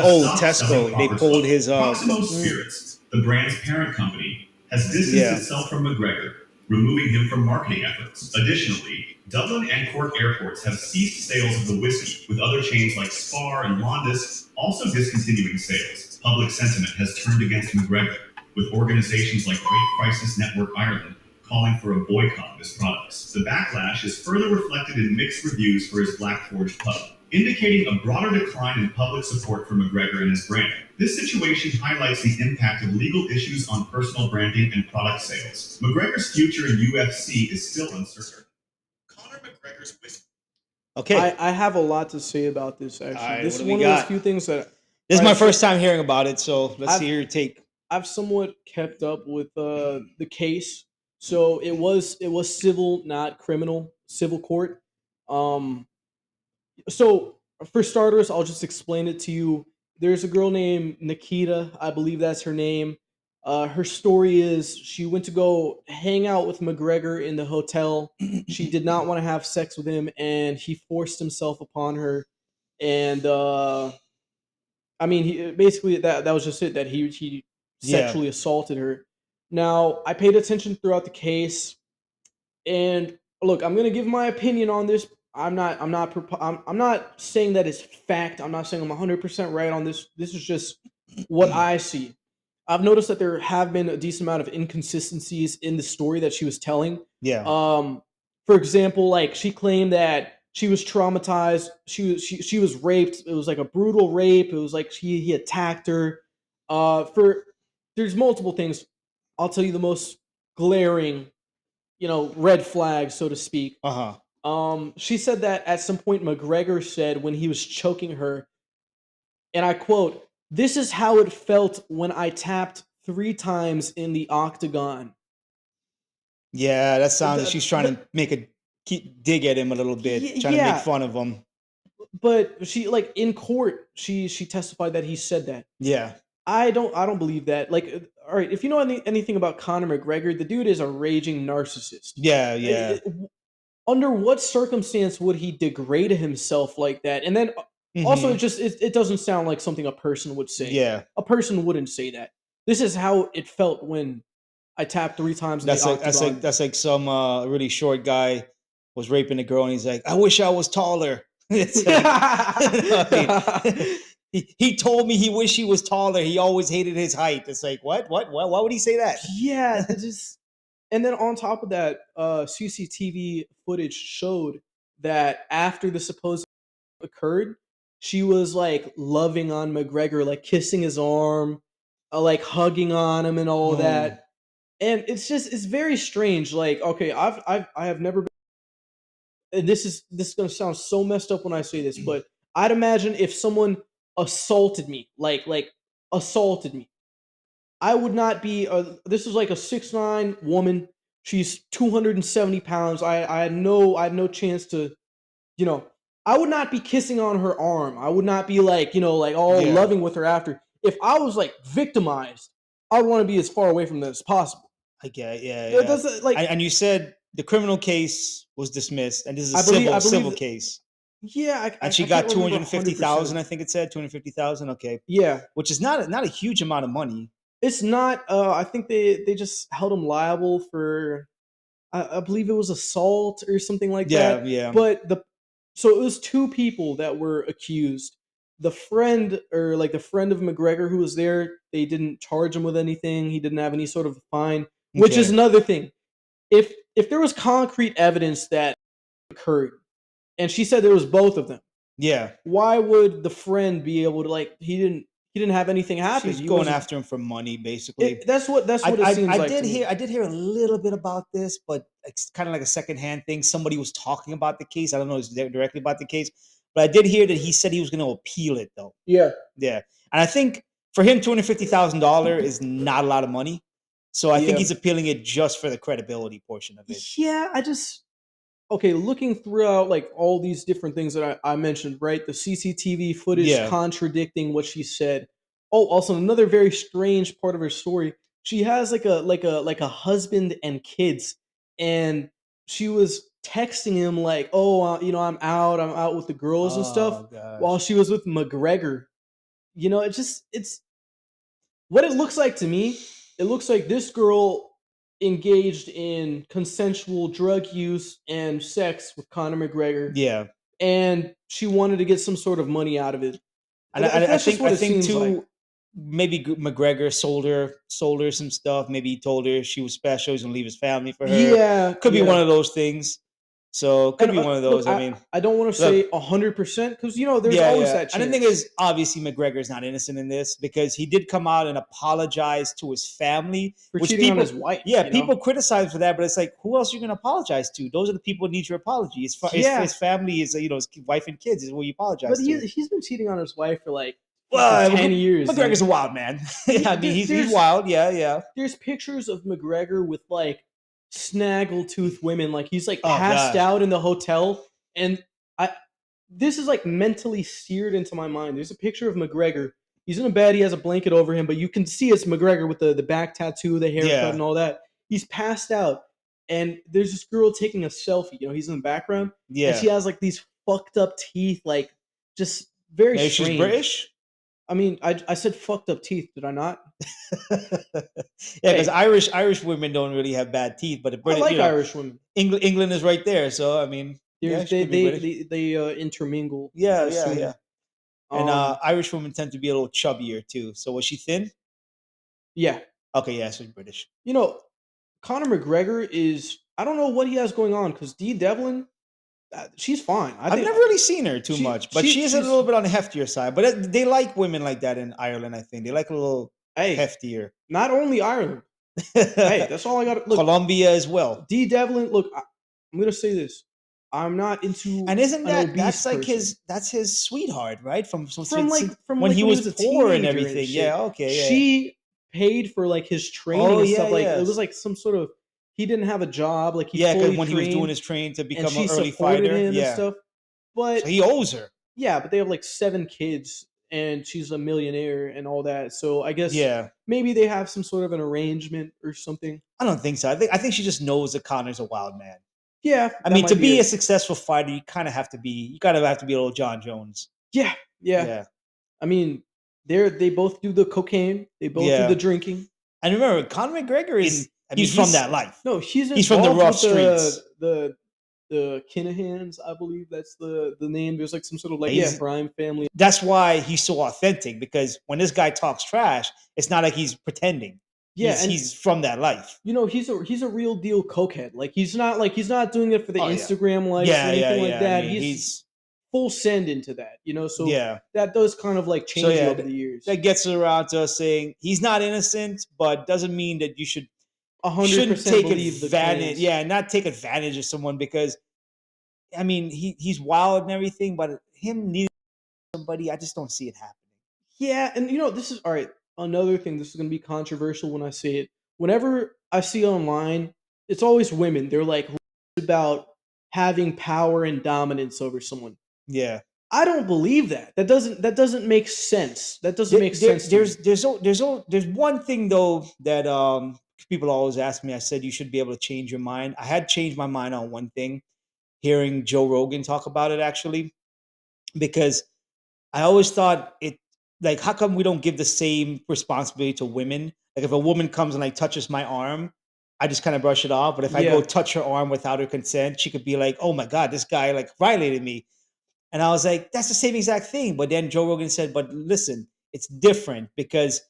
his Proximo Spirits, the brand's parent company, has distanced itself from McGregor, removing him from marketing efforts. Additionally, Dublin and Cork airports have ceased sales of the whiskey, with other chains like Spar and Londis also discontinuing sales. Public sentiment has turned against McGregor, with organizations like Great Crisis Network Ireland calling for a boycott of his products. The backlash is further reflected in mixed reviews for his Black Forge pub, indicating a broader decline in public support for McGregor and his brand. This situation highlights the impact of legal issues on personal branding and product sales. McGregor's future in UFC is still uncertain. Conor McGregor's whiskey. Okay. I have a lot to say about this, actually. Right, this is one of those few things that... This is my first time hearing about it, so let's hear your take. I've somewhat kept up with the case. So it was civil, not criminal, civil court. So for starters, I'll just explain it to you. There's a girl named Nikita, I believe that's her name. Her story is she went to go hang out with McGregor in the hotel. She did not want to have sex with him, and he forced himself upon her. And I mean, basically that was just it. That he sexually assaulted her. Now, I paid attention throughout the case, and look, I'm gonna give my opinion on this. I'm not saying that it's fact. I'm not saying I'm 100% right on this. This is just what I see. I've noticed that there have been a decent amount of inconsistencies in the story that she was telling. Yeah. For example, like she claimed that she was traumatized. She was raped. It was like a brutal rape. It was like he attacked her. There's multiple things. I'll tell you the most glaring, red flag, so to speak. She said that at some point McGregor said when he was choking her, and I quote, "This is how it felt when I tapped 3 times in the octagon." Yeah, that sounds like she's trying to dig at him a little bit, trying to make fun of him. But she, like, in court, she testified that he said that. Yeah. I don't believe that. Like, all right, if you know anything about Conor McGregor, the dude is a raging narcissist. Yeah. Under what circumstance would he degrade himself like that? And then also, it doesn't sound like something a person would say. Yeah. A person wouldn't say that. This is how it felt when I tapped 3 times in the octagon. That's like some really short guy was raping a girl, and he's like, "I wish I was taller." It's like, he told me he wished he was taller. He always hated his height. It's like, what? Why would he say that? Yeah, and then on top of that, CCTV footage showed that after the supposed occurred, she was like loving on McGregor, like kissing his arm, like hugging on him and all that. And it's very strange. Like, okay, I have never been, and this is gonna sound so messed up when I say this, but I'd imagine if someone assaulted me, like assaulted me, I would not be. This is like a 6'9" woman. She's 270 pounds. I had no chance to, you know, I would not be kissing on her arm. I would not be like, like all Yeah. loving with her after. If I was like victimized, I would want to be as far away from that as possible. I get, yeah, It yeah. doesn't like And you said the criminal case was dismissed, and this is a I believe civil that- case, yeah, and she I got can't two remember hundred fifty 100%. thousand. I think it said 250,000. Okay, Yeah, which is not a huge amount of money. it's not. I think they just held him liable for I believe it was assault or something like Yeah, that. yeah. But so it was two people that were accused. The friend or like the friend of McGregor who was there, they didn't charge him with anything. He didn't have any sort of fine, which is Okay. another thing. If there was concrete evidence that occurred, and she said there was both of them, Yeah, why would the friend be able to like he didn't have anything happen? she's He going wasn't. after him for money, basically. That's what it seems like to me. I did hear a little bit about this, but it's kind of like a secondhand thing. Somebody was talking about the case. I don't know if it's directly about the case, but I did hear that he said he was going to appeal it, though. Yeah. Yeah, and I think for him, $250,000 is not a lot of money. So I think Yeah. he's appealing it just for the credibility portion of it. Yeah, okay, looking throughout like all these different things that I mentioned, right? The CCTV footage Yeah. contradicting what she said. Oh, also another very strange part of her story. She has like a husband and kids, and she was texting him like, "Oh, I'm out with the girls and stuff," Oh while gosh. she was with McGregor. It's what it looks like to me. It looks like this girl engaged in consensual drug use and sex with Conor McGregor, Yeah, and she wanted to get some sort of money out of it. and I That's just think what it seems too. like. Maybe McGregor sold her some stuff. Maybe he told her she was special. He's gonna leave his family for her. Yeah, Could be yeah. one of those things. So could And be one of look, those. I mean, I don't want to look, say 100% because there's yeah, always yeah. that chance. And the thing is, obviously, McGregor's not innocent in this because he did come out and apologize to his family, for which cheating on people, his wife. yeah, people criticize for that. But it's like, who else are you going to apologize to? Those are the people who need your apology. Yeah. His family, his his wife and kids is what you apologize But to. he's been cheating on his wife for like Well, 10 years. McGregor's dude. a wild man. I mean, he's There's- wild. Yeah, yeah. There's pictures of McGregor with like snaggletooth women, like he's like Oh, passed gosh. out in the hotel, and I this is like mentally seared into my mind. There's a picture of McGregor. He's in a bed. He has a blanket over him, but you can see it's McGregor with the back tattoo, the haircut, Yeah. and all that. He's passed out, and there's this girl taking a selfie. He's in the background, Yeah. and she has like these fucked up teeth, like just very Maybe strange. she's British. I mean, I said fucked up teeth, did I not? Yeah, because Irish women don't really have bad teeth, but the I British, like Irish women. England is right there. So I mean, yeah, There's she could be British. they intermingle. I Yeah, yeah, assume. yeah. And Um, Irish women tend to be a little chubbier too. So was she thin? yeah. Okay, yeah, she's British. Conor McGregor is. I don't know what he has going on because Dee Devlin, she's fine. I've never really seen her too she- much, but she- she is a she's- little bit on the heftier side. But they like women like that in Ireland. I think they like a little Hey, heftier. not only Ireland. Hey, that's all I got. Look, Colombia as well. Dee Devlin. Look, I'm gonna say this. I'm not into. And isn't an obese that's like person. that's his sweetheart, right? From when he was a poor and teenager everything. shit. Yeah, okay. Yeah. She paid for like his training Oh, and yeah, stuff. Like yes. it was like some sort of. He didn't have a job. Like he Yeah, fully because when he was doing trained, his training to and become she an early supported fighter, him and yeah. stuff. But So he owes her. yeah, but they have like 7 kids, and she's a millionaire and all that. So I guess Yeah, maybe they have some sort of an arrangement or something. I don't think so. I think she just knows that Connor's a wild man. Yeah, I that mean, might to be it. a successful fighter, you kind of have to be. You kind of have to be a little John Jones. Yeah. I mean, they both do the cocaine. They both do Yeah. the drinking. And remember, Conor McGregor is I mean, he's from that life. No, He's from the involved rough with streets. The Kinahans, I believe that's the name. There's like some sort of like He's- crime family. That's why he's so authentic, because when this guy talks trash, it's not like he's pretending. Yeah, he's, and he's from that life. he's a real deal cokehead. Like he's not doing it for the Oh, yeah. Instagram likes or anything like that. I mean, he's full send into that. So yeah. that does kind of like change over the years. That gets around to us saying he's not innocent, but doesn't mean that you shouldn't 100% take believe the advantage. claims. Yeah, not take advantage of someone because, I mean, he's wild and everything, but him needing somebody, I just don't see it happening. Yeah, and this is all right. Another thing, this is going to be controversial when I say it. Whenever I see online it's always women. They're like about having power and dominance over someone. Yeah. I don't believe that. That doesn't make sense. That doesn't make sense to me. There's one thing though that people always ask me. I said you should be able to change your mind. I had changed my mind on one thing, hearing Joe Rogan talk about it actually, because I always thought it like how come we don't give the same responsibility to women? Like if a woman comes and like touches my arm, I just kind of brush it off. But if I go Yeah, touch her arm without her consent, she could be like, "Oh my god, this guy like violated me." And I was like, "That's the same exact thing." But then Joe Rogan said, "But listen, it's different because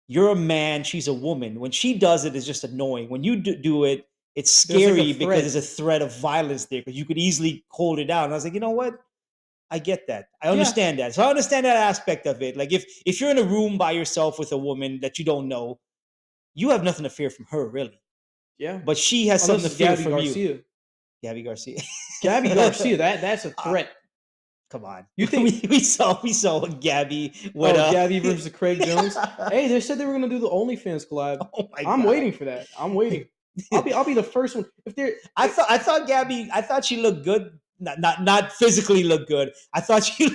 you're a man, she's a woman. When she does it, it's just annoying. When you do it, it's there's like a scary because threat. there's a threat of violence there because you could easily hold it down." And I was like, "You know what? I get that. I Yeah, understand that. So I understand that aspect of it. Like if you're in a room by yourself with a woman that you don't know, you have nothing to fear from her, really. yeah. But she has Unless something it's to fear Gabby from you." Garcia. Gabby Garcia. Gabby Garcia. That's a Uh, threat. come on. You think? We saw Gabby with Oh, Gabby versus Craig Jones. yeah. Hey, they said they were gonna do the OnlyFans collab. Oh my I'm god. waiting for that. I'm waiting. I'll be the first one. If they're I thought Gabby, I thought she looked good. Not physically look good. I thought she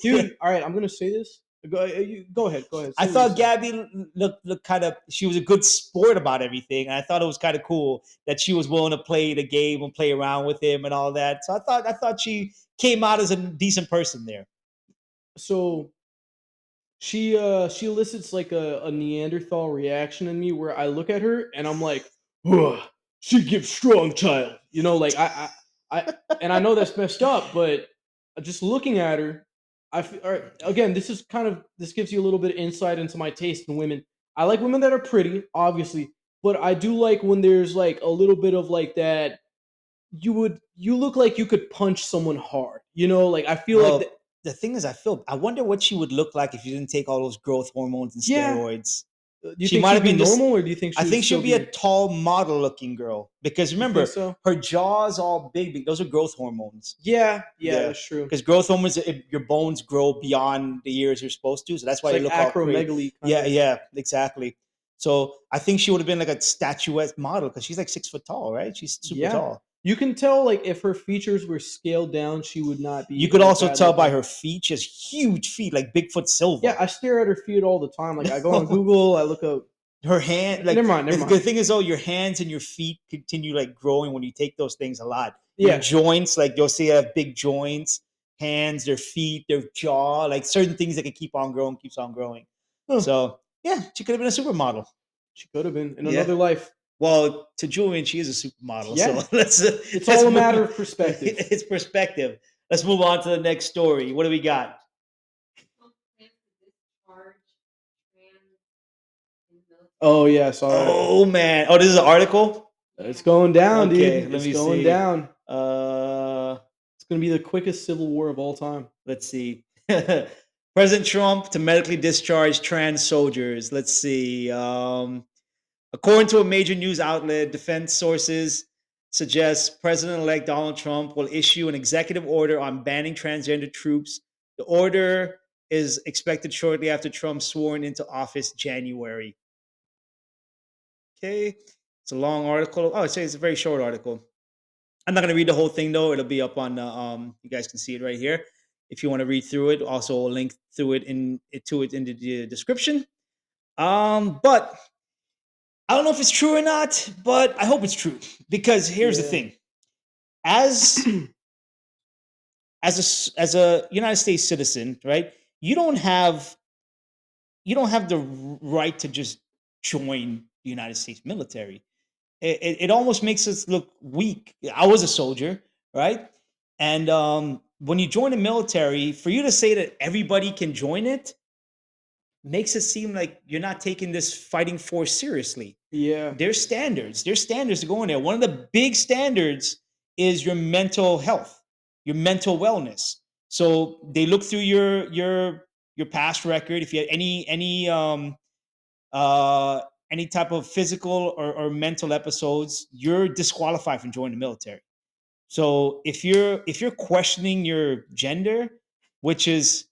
dude. All right, I'm gonna say this. Go ahead. Go ahead. I Say what you're thought saying. Gabby looked kind of. She was a good sport about everything, and I thought it was kind of cool that she was willing to play the game and play around with him and all that. So I thought she came out as a decent person there. So she elicits like a Neanderthal reaction in me where I look at her and I'm like, "Ugh, she gives strong child. Like and I know that's messed up, but just looking at her, all right, again, this gives you a little bit of insight into my taste in women. I like women that are pretty, obviously, but I do like when there's like a little bit of like that. You look like you could punch someone hard. Like I feel like that. Well, the thing is, I wonder what she would look like if you didn't take all those growth hormones and Yeah. steroids. Do you She think might she'd have be been just. normal, or do you think I she would think she'll still be a be? tall model looking girl because You think remember so? her jaw's all big. Those are growth hormones. Yeah, yeah, Yeah, that's true. because growth hormones, your bones grow beyond the years you're supposed to, so that's why It's you like look all crazy. acromegaly kind Yeah, of. yeah, exactly. So I think she would have been like a statuette model because she's like 6 foot tall, right? She's super Yeah, tall. you can tell like if her features were scaled down, she would not You be could as also bad tell by looking. her feet; she has huge feet, like Bigfoot Yeah, Silva. I stare at her feet all the time. Like I go on Google, I look up. Her hand, Never like mind, the never good mind. thing is though, your hands and your feet continue like growing when you take those things a lot. Your Yeah, joints, like you'll see, have big joints, hands, their feet, their jaw, like certain things that can keep on growing, keeps on growing. huh, So yeah, she could have been a supermodel. she could have been in Yeah. another life. Well, to Julian, she is a supermodel. So Yeah, let's it's let's all a matter move. of perspective. It's perspective. Let's move on to the next story. What do we got? Trump plans to discharge trans in military. Oh yeah, I saw that. Oh man. Oh, this is an article. It's going down, dude. Okay, let It's me going see. down. Uh, It's gonna be the quickest civil war of all time. let's see. President Trump to medically discharge trans soldiers. Let's see. According to a major news outlet, defense sources suggest President-elect Donald Trump will issue an executive order on banning transgender troops. The order is expected shortly after Trump sworn into office January. Okay, it's a long article. Oh, it's a very short article. I'm not going to read the whole thing though. It'll be up on you guys can see it right here if you want to read through it. Also, a link through it in the description. But I don't know if it's true or not, but I hope it's true because here's the Yeah. thing: as as a United States citizen, right? You don't have the right to just join the United States military. It almost makes us look weak. I was a soldier, right? And when you join the military, for you to say that everybody can join it makes it seem like you're not taking this fighting force seriously. Yeah. There's standards. There's standards to go in there. One of the big standards is your mental health, your mental wellness. So they look through your past record. If you had any type of physical or mental episodes, you're disqualified from joining the military. So if you're questioning your gender, which is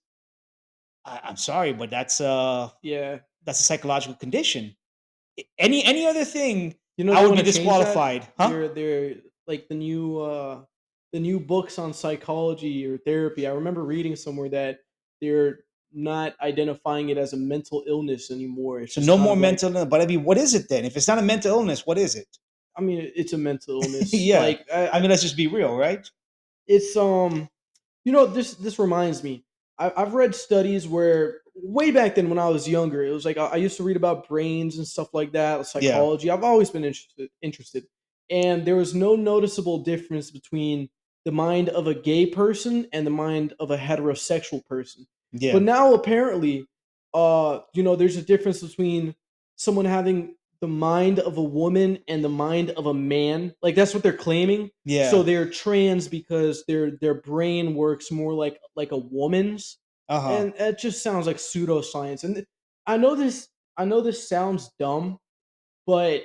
I'm sorry, but Yeah. that's a psychological condition. Any other thing, You know I they would be want to change that. disqualified, huh? They're like the new books on psychology or therapy. I remember reading somewhere that they're not identifying it as a mental illness anymore. It's So just no kind more of like, mental illness. But I mean, what is it then? If it's not a mental illness, what is it? I mean, it's a mental illness. Yeah. Like I mean, let's just be real, right? it's this reminds me. I've read studies where way back then when I was younger, it was like I used to read about brains and stuff like that, Yeah. psychology. I've always been interested, and there was no noticeable difference between the mind of a gay person and the mind of a heterosexual person. Yeah. But now apparently, there's a difference between someone having the mind of a woman and the mind of a man. Like that's what they're claiming. So Yeah. they're trans because their brain works more like a woman's, Uh-huh. and it just sounds like pseudoscience. And I know this I know this sounds dumb, but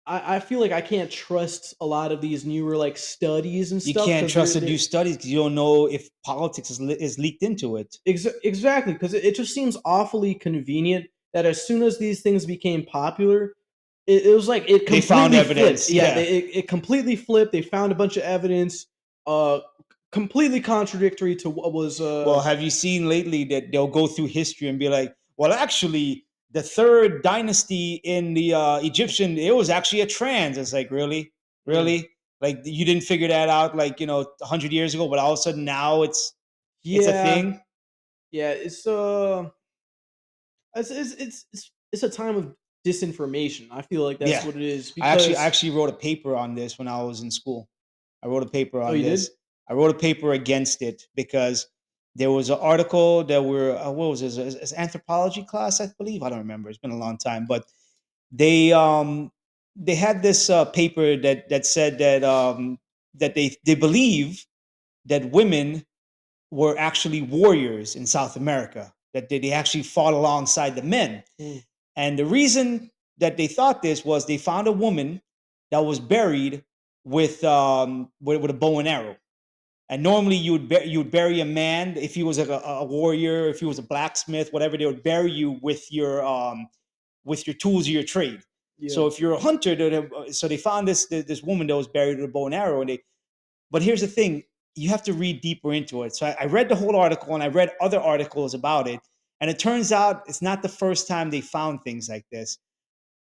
I feel like I can't trust a lot of these newer like studies and You stuff can't because trust to they're do studies because you don't know if politics is leaked into it. exactly because it just seems awfully convenient that as soon as these things became popular, it was like it They found completely flipped. evidence. Yeah, Yeah. it completely flipped. They found a bunch of evidence, uh, completely contradictory to what was. Well, have you seen lately that they'll go through history and be like, well, actually, the third dynasty in the Egyptian, it was actually a trans. It's like, really? Mm, Really? Like you didn't figure that out like, 100 years ago, but all of a sudden now it's a yeah, thing. yeah. It's a time of disinformation. I feel like that's Yeah. what it is I because. actually wrote a paper on this when I was in school. I wrote a paper Oh, on you this. did? I wrote a paper against it because there was an article that were what was this? It's anthropology class, I believe. I don't remember. It's been a long time, but they they had this paper that said that they believe that women were actually warriors in South America. That they actually fought alongside the men. Mm, And the reason that they thought this was they found a woman that was buried with a bow and arrow. And normally you would bury a man if he was a warrior, if he was a blacksmith, whatever. They would bury you with your tools of your trade. yeah. So if you're a hunter, so they found this woman that was buried with a bow and arrow. But here's the thing: you have to read deeper into it. So I read the whole article and I read other articles about it, and it turns out it's not the first time they found things like this.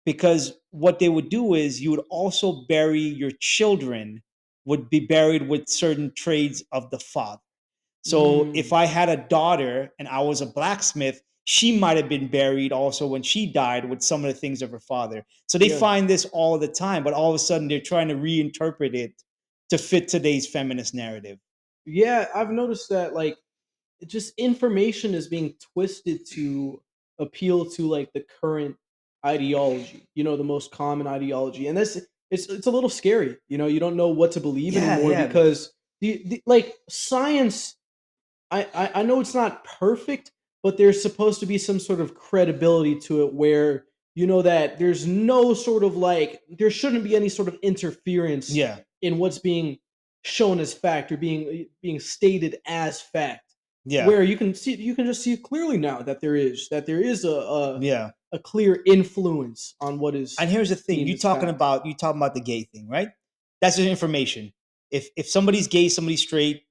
Because what they would do is you would also bury your children would be buried with certain trades of the father. So if Mm, I had a daughter and I was a blacksmith, she might have been buried also when she died with some of the things of her father. So they yeah. find this all the time, but all of a sudden they're trying to reinterpret it to fit today's feminist narrative. Yeah, I've noticed that like just information is being twisted to appeal to like the current ideology, the most common ideology. And this it's a little scary. You don't know what to believe Yeah, anymore yeah, because the like science. I know it's not perfect, but there's supposed to be some sort of credibility to it where you know that there's no sort of like there shouldn't be any sort of interference yeah, in what's being shown as fact or being stated as fact. yeah, Where you can just see clearly now that there is yeah. a clear influence on what is And here's the thing: deemed as fact. you talking about the gay thing, right? That's just information. If somebody's gay, somebody's straight,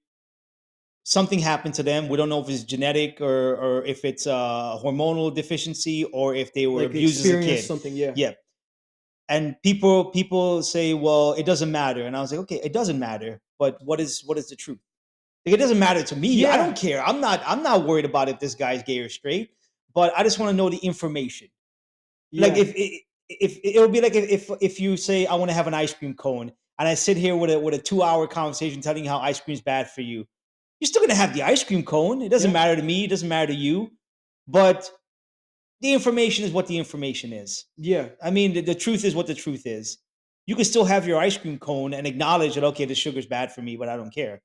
something happened to them. We don't know if it's genetic or if it's a hormonal deficiency or if they were Like they abused as a experience kid. something, yeah. Yeah. And people say, well, it doesn't matter. And I was like, okay, it doesn't matter. But what is the truth? Like, it doesn't matter to me. I Yeah, don't care. I'm not worried about if this guy's gay or straight. But I just want to know the information. Like yeah, if it would be like if you say I want to have an ice cream cone and I sit here with a 2 hour conversation telling you how ice cream is bad for you, you're still gonna have the ice cream cone. It doesn't yeah, matter to me. It doesn't matter to you. But the information is what the information is. yeah. I mean, the truth is what the truth is. You can still have your ice cream cone and acknowledge that okay, the sugar's bad for me, but I don't care.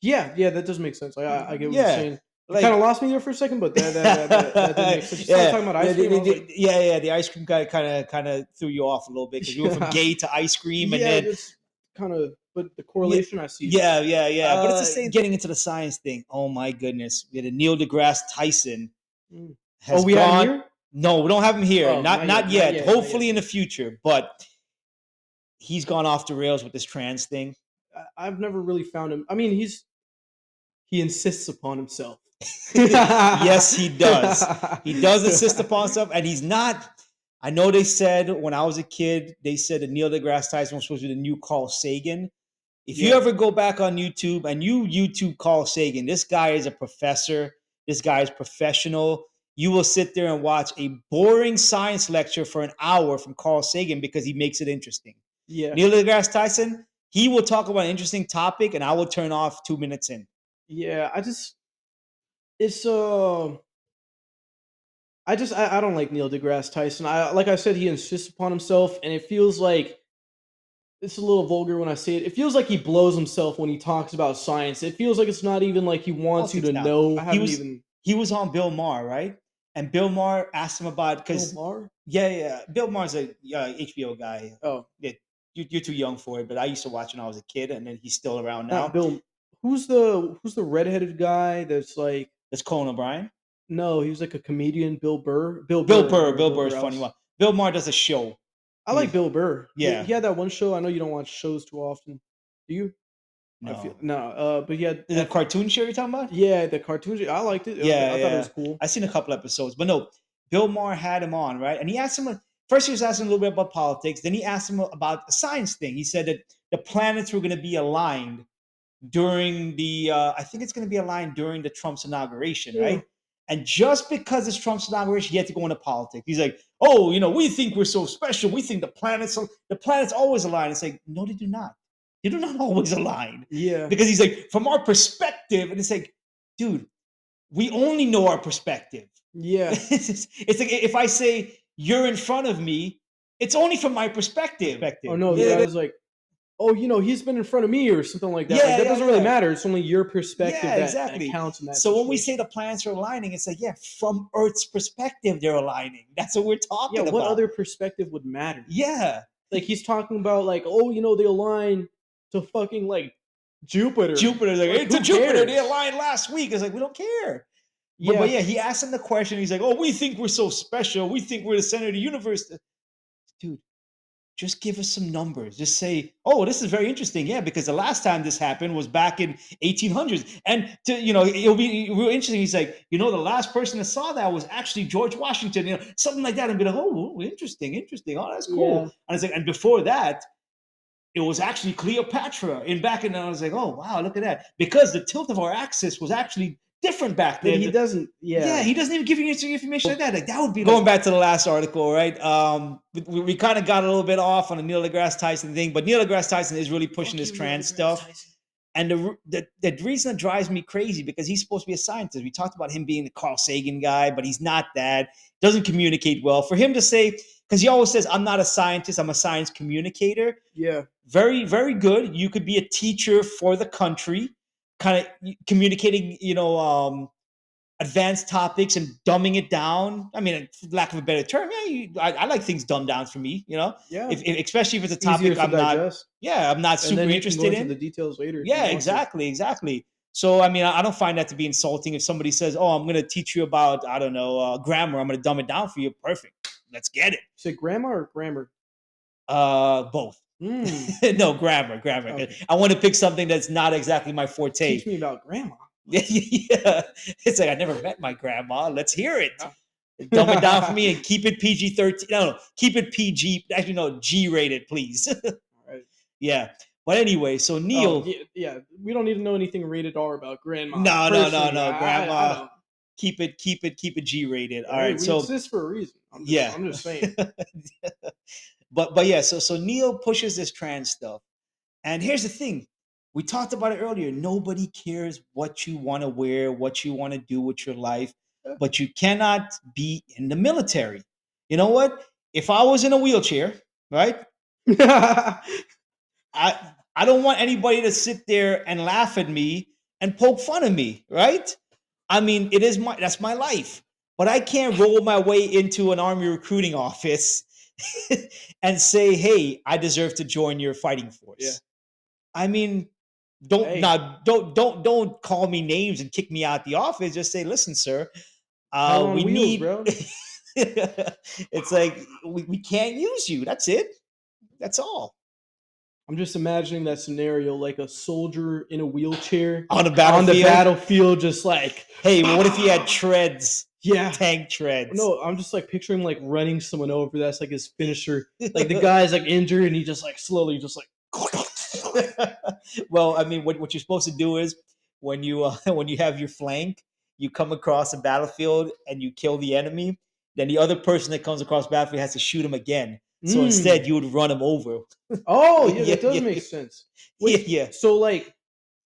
Yeah, yeah, that does make sense. I get what you're Yeah, saying. You kind of like lost me there for a second, but that did make sense. You started yeah, talking about ice cream. I was like, yeah. The ice cream guy kind of threw you off a little bit because you went from yeah, gay to ice cream, and yeah, then it's kind of, but the yeah, correlation I see there. yeah. But it's the Uh, same getting into the science thing. Oh my goodness, we had a Neil deGrasse Tyson mm. Oh, has we had him gone. here. No, we don't have him here. Oh, Not not yet, not not yet. yet, not yet. Hopefully in the future, but he's gone off the rails with this trans thing. I've never really found him. I mean, he insists upon himself. Yes, he does. He does insist upon stuff, and he's not. I know they said when I was a kid, they said that Neil deGrasse Tyson was supposed to be the new Carl Sagan. If you Yeah. ever go back on YouTube and you YouTube Carl Sagan, this guy is a professor. This guy is professional. You will sit there and watch a boring science lecture for an hour from Carl Sagan because he makes it interesting. Yeah. Neil deGrasse Tyson, he will talk about an interesting topic, and I will turn off 2 minutes in. Yeah, it's I don't like Neil deGrasse Tyson. Like I said, he insists upon himself, and it feels like it's a little vulgar when I say it. It feels like he blows himself when he talks about science. It feels like it's not even like he wants you to Now, know. he was on Bill Maher, right? And Bill Maher asked him about Bill because Maher? yeah, Bill Maher's a HBO guy. Oh, Yeah, you're too young for it, but I used to watch when I was a kid, and then he's still around now. not Bill. Who's the redheaded guy that's like? That's Conan O'Brien. No, he was like a comedian. Bill Burr. Bill Bill Burr. Burr is funny one. Bill Maher does a show. I like Bill Burr. Yeah. He had that one show. I know you don't watch shows too often. Do you? No, but he had the cartoon show you're talking about. Yeah, the cartoon show. I liked it. Yeah, I thought it was cool. I've seen a couple episodes, but no, Bill Maher had him on, right? And he asked him first. He was asking a little bit about politics. Then he asked him about a science thing. He said that the planets were going to be aligned during the. I think it's going to be aligned during the Trump's inauguration, right? And just because it's Trump's inauguration, he had to go into politics. He's like, "Oh, we think we're so special. We think the planets always align." It's like, no, they do not. They do not always align. Yeah. Because he's like, from our perspective, and it's like, dude, we only know our perspective. Yeah. It's like if I say you're in front of me, it's only from my perspective. Oh no, the guy was like, oh, he's been in front of me or something like that. Yeah, Like, that doesn't really yeah. matter. It's only your perspective Yeah, that exactly. counts in that. So when we situation. say the planets are aligning, it's like, yeah, from Earth's perspective, they're aligning. That's what we're talking about. What other perspective would matter? Yeah. Like he's talking about like, oh, they align to fucking like Jupiter. Jupiter's like, Like, hey, who to Jupiter, cares? they aligned last week. It's like, we don't care. Yeah. But yeah, he asked him the question. He's like, oh, we think we're so special. We think we're the center of the universe. Dude, just give us some numbers. Just say, oh, this is very interesting. Yeah, because the last time this happened was back in 1800s. And it'll be real interesting. He's like, the last person that saw that was actually George Washington, something like that. And be like, oh, interesting. Oh, that's cool. Yeah. And it's like, and before that, it was actually Cleopatra. And I was like, oh, wow, look at that. Because the tilt of our axis was actually different back then. He doesn't. Yeah. He doesn't even give you information like that. Like that would be going back to the last article, right? We kind of got a little bit off on the Neil deGrasse Tyson thing, but Neil deGrasse Tyson is really pushing this trans stuff. And the reason that drives me crazy because he's supposed to be a scientist. We talked about him being the Carl Sagan guy, but he's not that. Doesn't communicate well. For him to say, because he always says, "I'm not a scientist. I'm a science communicator." Yeah. Very, very good. You could be a teacher for the country, kind of communicating, advanced topics and dumbing it down. I mean, for lack of a better term, I like things dumbed down for me. Yeah. If especially if it's a topic I'm not super interested in. The details later. Yeah, exactly. So I mean, I don't find that to be insulting. If somebody says, "Oh, I'm going to teach you about grammar. I'm going to dumb it down for you." Perfect. Let's get it. Say grandma or grammar? Both. No, grammar. Okay. I want to pick something that's not exactly my forte. Teach me about grandma. Yeah. It's like I never met my grandma. Let's hear it. Dumb it down for me and keep it PG-13. No, keep it PG. Actually, no, G-rated, please. All right. Yeah. But anyway, so Neil. Yeah. We don't need to know anything rated R about grandma. No. Grandma. Keep it G-rated. All right. So it's this for a reason. I'm just saying. But yeah, so Neil pushes this trans stuff. And here's the thing. We talked about it earlier. Nobody cares what you want to wear, what you want to do with your life, but you cannot be in the military. You know what? If I was in a wheelchair, right? I don't want anybody to sit there and laugh at me and poke fun of me, right? I mean, that's my life. But I can't roll my way into an Army recruiting office and say, "Hey, I deserve to join your fighting force." Yeah. I mean, don't call me names and kick me out the office. Just say, "Listen, sir, we need." Bro. It's like we can't use you. That's it. That's all. I'm just imagining that scenario, like a soldier in a wheelchair On the on the battlefield. battlefield, just like, Hey, what if he had treads? yeah. Tank treads. No, I'm just like picturing like running someone over. That's like his finisher. Like the guy's like injured, and he just like slowly, just like. Well, I mean, what you're supposed to do is when you when you have your flank, you come across a battlefield and you kill the enemy. Then the other person that comes across the battlefield has to shoot him again. So instead, Mm. you would run him over. Oh yeah, Yeah, that does yeah, make yeah. sense. Yeah, Wait, yeah. so like,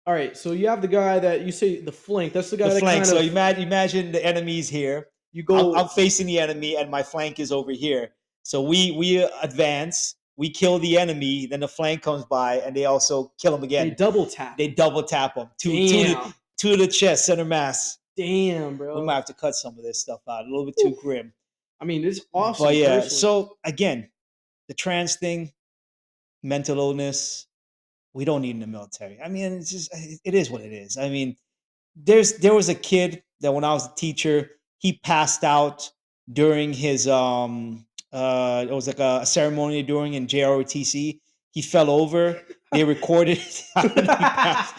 all right, so you have the guy that you say the flank. That's the guy The that flank. kind So of imagine the enemy's here. you I'm go. facing the enemy, and my flank is over here. So we advance. We kill the enemy. Then the flank comes by, and they also kill him They again. double tap. They double tap him. Damn, Two to the chest, center mass. damn, We might bro. have to cut some of this stuff out. A little bit too Oof. grim. I mean, it's But awesome. yeah, Personally, so again, the trans thing, mental illness, we don't need in the military. I mean, it's just it is what it is. I mean, there was a kid that when I was a teacher, he passed out during his it was like a ceremony during in JROTC. He fell over. They recorded it. And he passed.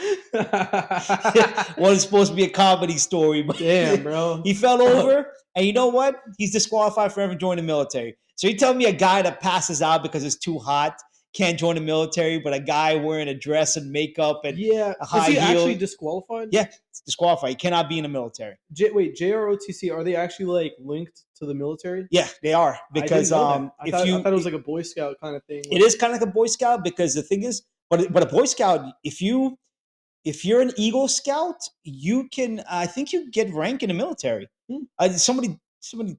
Well, it's supposed to be a comedy story, but damn, bro. he fell over, and you know what? He's disqualified for ever joining the military. So you tell me a guy that passes out because it's too hot can't join the military, but a guy wearing a dress and makeup and Yeah, a is high he actually heel, disqualified? yeah, it's disqualified. He cannot be in the military. Wait, JROTC, are they actually like linked to the military? Yeah, they are I didn't because know that. I if thought you it was like a Boy Scout kind of thing. it is kind of like a Boy Scout because the thing is, but a Boy Scout, if you're an Eagle Scout, you can I think you get rank in the military. Hmm. Somebody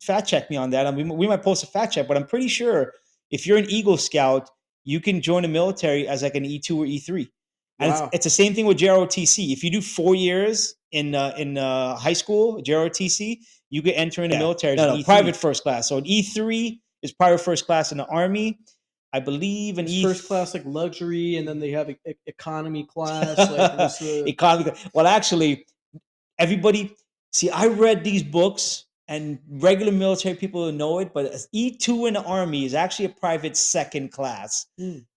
fact check me on that. I mean, we might post a fact check, but I'm pretty sure if you're an Eagle Scout, you can join the military as like an E2 or E3. And Wow. it's the same thing with JROTC. If you do 4 years in high school, JROTC, you can enter in the military as an E3. Private first class. So an E3 is private first class in the Army. I believe an It's first class like luxury, and then they have economy class. Like this, economy. Well, actually, everybody see. I read these books, and regular military people know it, but E2 in the Army is actually a private second class.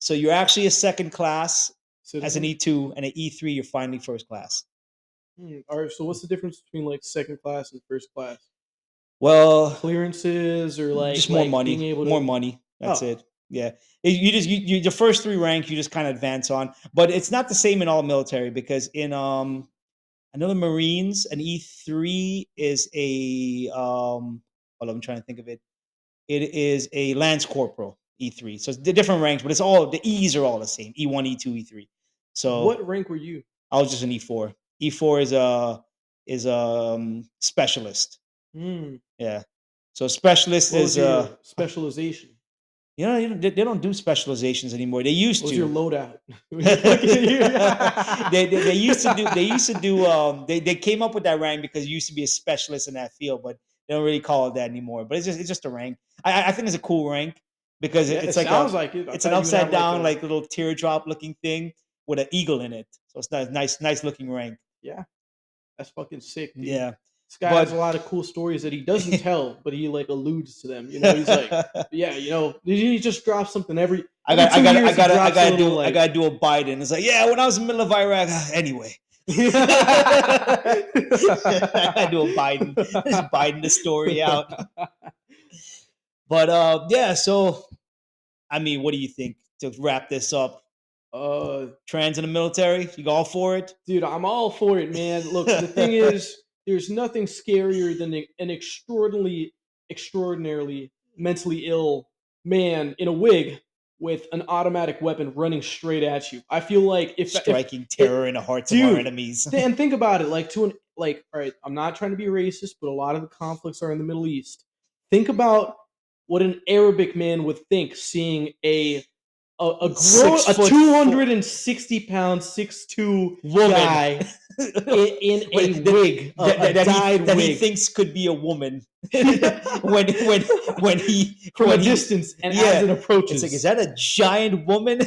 So you're actually a second class as an E2, and an E3 you're finally first class. All right. So what's the difference between like second class and first class? Well, Clearances or like just more like money. being able to More money. That's Oh. it. Yeah. You just the first three rank you just kind of advance on, but it's not the same in all military because in another Marines, an E3 is a hold on, I'm trying to think of it. It is a Lance Corporal E3. So it's the different ranks, but it's all the E's are all the same. E1, E2, E3. So What rank were you? I was just an E4. E4 is a specialist. Yeah. So specialist What is was your specialization? they don't do specializations anymore. They used What was to. your loadout? They used to do they came up with that rank because you used to be a specialist in that field, but they don't really call it that anymore. But it's just a rank. I think it's a cool rank because Yeah, it's it like sounds like it. I it's an thought you would upside have, down like little teardrop looking thing with an eagle in it. So it's nice looking rank. Yeah, that's fucking sick, dude. Yeah. This guy has a lot of cool stories that he doesn't tell, but he like alludes to them. You know, he's like, yeah, you know, he just drops something every. I every 2 years he drops a gotta little, do like, I gotta do a Biden. It's like, yeah, when I was in the middle of Iraq, anyway. I do a Biden. Just Biden the story out. But yeah, so I mean, what do you think to wrap this up? Trans in the military, you all for it? Dude, I'm all for it, man. Look, the thing is, there's nothing scarier than an extraordinarily mentally ill man in a wig with an automatic weapon running straight at you. I feel like if striking terror in the hearts of our enemies. And think about it, like all right, I'm not trying to be racist, but a lot of the conflicts are in the Middle East. Think about what an Arabic man would think seeing a 260-pound 6'2" guy in a wig, a dyed that wig. He thinks could be a woman when he from a distance and as it approaches. It's like, is that a giant woman?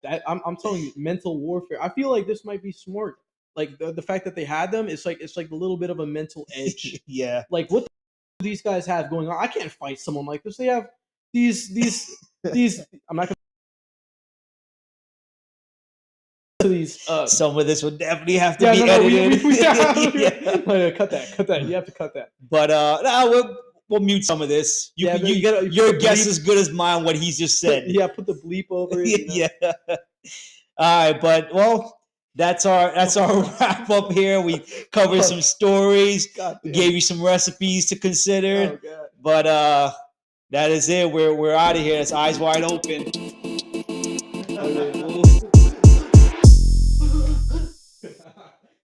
That I'm telling you, mental warfare. I feel like this might be smart. Like the fact that they had them, it's like a little bit of a mental edge. Yeah. Like what do these guys have going on? I can't fight someone like this. They have these. I'm not gonna to these. Some of this will definitely have to Yeah, be no, edited. we have, Yeah. no, cut that. You have to cut that. But no, we'll mute some of this. Yeah, but you gotta- your put guess bleep- is good as mine. What he's just said. Yeah, put the bleep over it. You know? Yeah. All right, but well, that's our wrap up here. We covered some stories. God We damn. gave you some recipes to consider. Oh god. But that is it. We're out of here. It's eyes wide open. Okay.